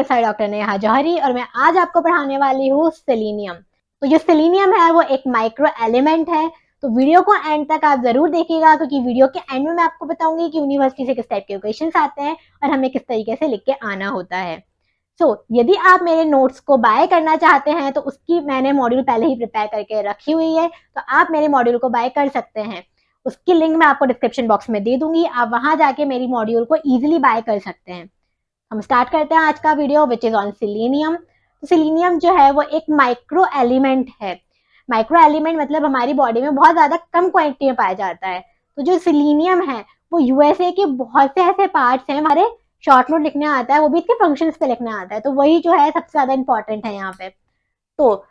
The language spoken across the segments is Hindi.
सारे डॉक्टर नेहा जौहरी और मैं आज आपको पढ़ाने वाली हूँ सेलेनियम। तो जो सेलेनियम है वो एक माइक्रो एलिमेंट है। तो वीडियो को एंड तक आप जरूर देखिएगा, क्योंकि वीडियो के एंड में मैं आपको बताऊंगी कि यूनिवर्सिटी से किस टाइप के क्वेश्चंस आते हैं और हमें किस तरीके से लिख के आना होता है। यदि आप मेरे नोट्स को बाय करना चाहते हैं तो उसकी मैंने मॉड्यूल पहले ही प्रिपेयर करके रखी हुई है, तो आप मेरे मॉड्यूल को बाय कर सकते हैं। उसकी लिंक मैं आपको डिस्क्रिप्शन बॉक्स में दे दूंगी, आप वहां जाके मेरी मॉड्यूल को इजीली बाय कर सकते हैं। हम स्टार्ट करते हैं आज का video which is on selenium. तो सेलेनियम जो है वो एक माइक्रो एलिमेंट है। माइक्रो एलिमेंट मतलब हमारी बॉडी में बहुत ज्यादा कम क्वांटिटी में पाया जाता है। तो जो सेलेनियम है वो यूएसए के बहुत से ऐसे पार्ट्स हैं, हमारे शॉर्ट नोट लिखने आता है, वो भी इसके फंक्शंस पे लिखने आता है, तो वही जो है सबसे ज्यादा इंपॉर्टेंट है यहाँ पे। तो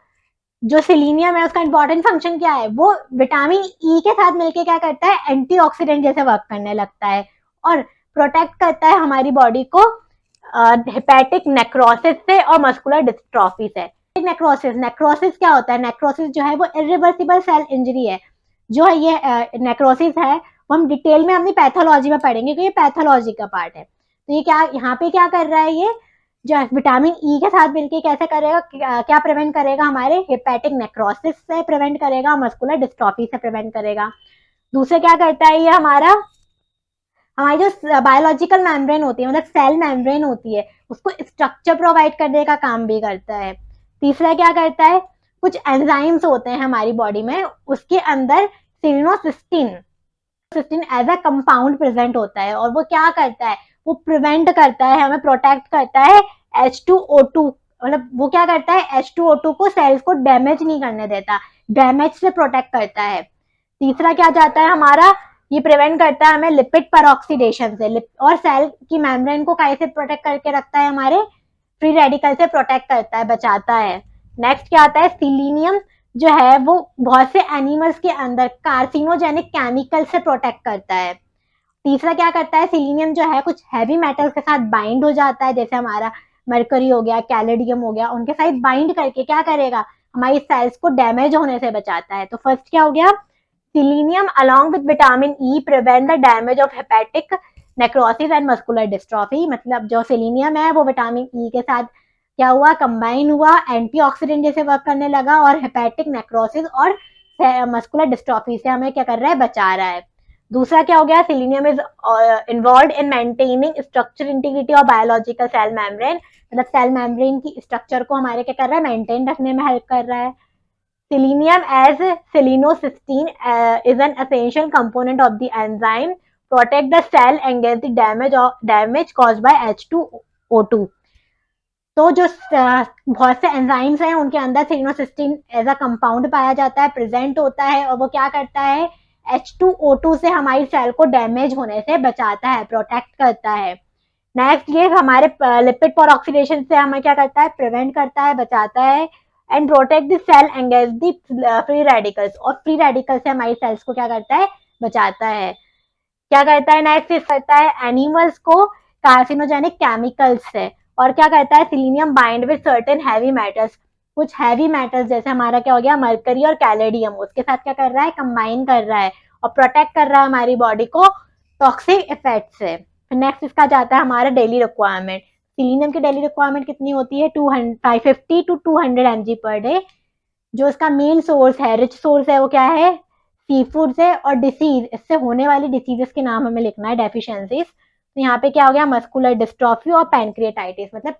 जो सेलेनियम है उसका इंपॉर्टेंट फंक्शन क्या है, वो विटामिन ई के साथ मिलकर क्या करता है, एंटीऑक्सीडेंट जैसे वर्क करने लगता है और प्रोटेक्ट करता है हमारी बॉडी को हेपेटिक नेक्रोसिस से और मस्कुलर डिस्ट्रॉफी से। नेक्रोसिस क्या होता है, नेक्रोसिस जो है वो इरिवर्सिबल सेल इंजरी है। जो है ये नेक्रोसिस है वो हम डिटेल में अपनी पैथोलॉजी में पढ़ेंगे, क्योंकि ये पैथोलॉजी का पार्ट है। तो ये क्या यहाँ पे क्या कर रहा है, ये जो विटामिन ई के साथ मिलके कैसे करेगा, क्या प्रिवेंट करेगा, हमारे हेपेटिक नेक्रोसिस से प्रिवेंट करेगा, मस्कुलर डिस्ट्रॉफी से प्रिवेंट करेगा। दूसरे क्या करता है, ये हमारी जो बायोलॉजिकल मेम्ब्रेन होती है, मतलब सेल मेम्ब्रेन होती है, उसको स्ट्रक्चर प्रोवाइड करने का काम भी करता है। तीसरा क्या करता है, कुछ एंजाइम्स होते हैं हमारी बॉडी में, उसके अंदर सिलिनोसिस्टीन एज अ कंपाउंड प्रेजेंट होता है और वो क्या करता है, वो प्रिवेंट करता है, हमें प्रोटेक्ट करता है H2O2, मतलब वो क्या करता है, H2O2 को सेल्स को डैमेज नहीं करने देता, डैमेज से प्रोटेक्ट करता है। तीसरा क्या जाता है हमारा, ये प्रिवेंट करता है हमें लिपिड परऑक्सीडेशन से, और सेल की मेम्ब्रेन को कैसे प्रोटेक्ट करके रखता है, हमारे फ्री रेडिकल से प्रोटेक्ट करता है, बचाता है। नेक्स्ट क्या आता है, सेलेनियम जो है वो बहुत से एनिमल्स के अंदर कार्सिनोजेनिक केमिकल से प्रोटेक्ट करता है। तीसरा क्या करता है, सेलेनियम जो है कुछ हैवी मेटल्स के साथ बाइंड हो जाता है, जैसे हमारा मरकरी हो गया, कैलेडियम हो गया, उनके साथ बाइंड करके क्या करेगा, हमारी सेल्स को डैमेज होने से बचाता है। तो फर्स्ट क्या हो गया, selenium along with vitamin E prevent the damage of hepatic necrosis and muscular dystrophy। मतलब जो सेलेनियम है वो विटामिन ई के साथ क्या हुआ, कंबाइन हुआ, एंटीऑक्सीडेंट जैसे वर्क करने लगा और हेपेटिक नेक्रोसिस और मस्कुलर डिस्ट्रॉफी से हमें क्या कर रहा है, बचा रहा है। दूसरा क्या हो गया, selenium is involve in maintaining structure integrity और बायोलॉजिकल सेल मेम्ब्रेन, मतलब सेल मेम्ब्रेन की स्ट्रक्चर को हमारे क्या कर रहा है, मेंटेन रखने में हेल्प कर रहा है। Selenium as selenocysteine is an essential component of the enzyme protect the cell against the damage caused by H2O2। तो जो बहुत से एंजाइम्स हैं उनके अंदर सेलिनोसिस्टीन एज अ कंपाउंड पाया जाता है, प्रेजेंट होता है, और वो क्या करता है, H2O2 से हमारी सेल को डैमेज होने से बचाता है, प्रोटेक्ट करता है। नेक्स्ट ये हमारे लिपिड परऑक्सीडेशन से हमें क्या करता है, प्रिवेंट करता है, बचाता है, and protect the cell against the free radicals, और फ्री रेडिकल से हमारी सेल्स को क्या करता है, बचाता है। क्या करता है, नेक्स्ट करता है एनिमल्स को कार्सिनोजेनिक केमिकल्स से, और क्या करता है, selenium bind with certain heavy metals, कुछ हैवी मेटल्स जैसे हमारा क्या हो गया, मरकरी और कैलेडियम, उसके साथ क्या कर रहा है, कंबाइन कर रहा है और प्रोटेक्ट कर रहा है हमारी बॉडी को टॉक्सिक इफेक्ट से। नेक्स्ट इसका जाता है हमारा डेली रिक्वायरमेंट। सेलेनियम की डेली रिक्वायरमेंट कितनी होती है, 550 to 200 mg पर डे। जो इसका मेन सोर्स है, रिच सोर्स है, वो क्या है, सी फूड से, और डिसीज, इससे होने वाली डिसीजेस के नाम हमें लिखना है, डेफिशिएंसीज। तो यहाँ पे क्या हो गया, मस्कुलर डिस्ट्रॉफी और पैनक्रिएटाइटिस, मतलब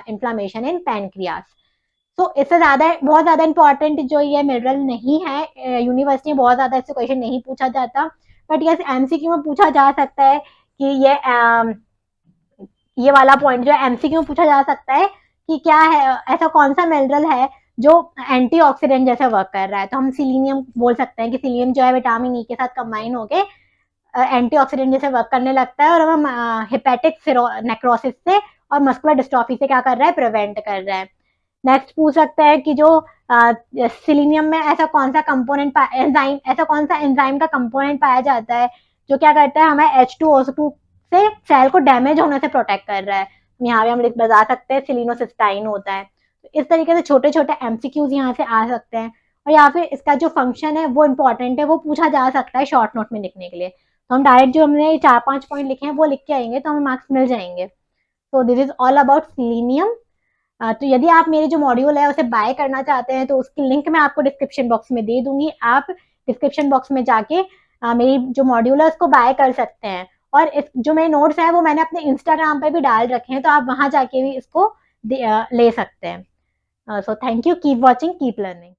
इन्फ्लामेशन इन पैनक्रियास। तो इससे ज्यादा बहुत ज्यादा इंपॉर्टेंट जो ये मिनरल नहीं है, यूनिवर्सिटी में बहुत ज्यादा इससे क्वेश्चन नहीं पूछा जाता, बट यस एमसीक्यू में पूछा जा सकता है कि ये वाला पॉइंट जो है एमसीक्यू में पूछा जा सकता है कि क्या है, ऐसा कौन सा मिनरल है जो एंटीऑक्सीडेंट जैसे वर्क कर रहा है। तो हम सेलेनियम बोल सकते हैं कि सेलेनियम जो है विटामिन ई के साथ कंबाइन होके एंटीऑक्सीडेंट जैसे वर्क करने लगता है, और हम हेपेटिक नेक्रोसिस से और मस्कुलर डिस्ट्रॉफी से क्या कर रहा है, प्रिवेंट कर रहा है। नेक्स्ट पूछ सकते हैं कि जो सेलेनियम में ऐसा कौन सा कंपोनेंट एंजाइम, ऐसा कौन सा एंजाइम का कंपोनेंट पाया जाता है जो क्या करता है, हमें H2O2 से सेल को डैमेज होने से प्रोटेक्ट कर रहा है। यहाँ पे हम बता सकते हैं सेलिनोसिस्टाइन होता है। तो इस तरीके से छोटे छोटे एमसीक्यूज यहाँ से आ सकते हैं, और यहाँ पे इसका जो फंक्शन है वो इंपॉर्टेंट है, वो पूछा जा सकता है शॉर्ट नोट में लिखने के लिए। तो हम डायरेक्ट जो हमने 4-5 पॉइंट लिखे हैं वो लिख के आएंगे तो हमें मार्क्स मिल जाएंगे। So this is all about selenium. तो यदि आप मेरे जो मॉड्यूल है उसे बाय करना चाहते हैं तो उसकी लिंक मैं आपको डिस्क्रिप्शन बॉक्स में दे दूंगी। आप डिस्क्रिप्शन बॉक्स में जाके मेरी जो मॉड्यूल है उसको बाय कर सकते हैं। और जो मेरे नोट्स हैं वो मैंने अपने इंस्टाग्राम पे भी डाल रखे हैं, तो आप वहां जाके भी इसको ले सकते हैं। So thank you, keep watching, keep learning.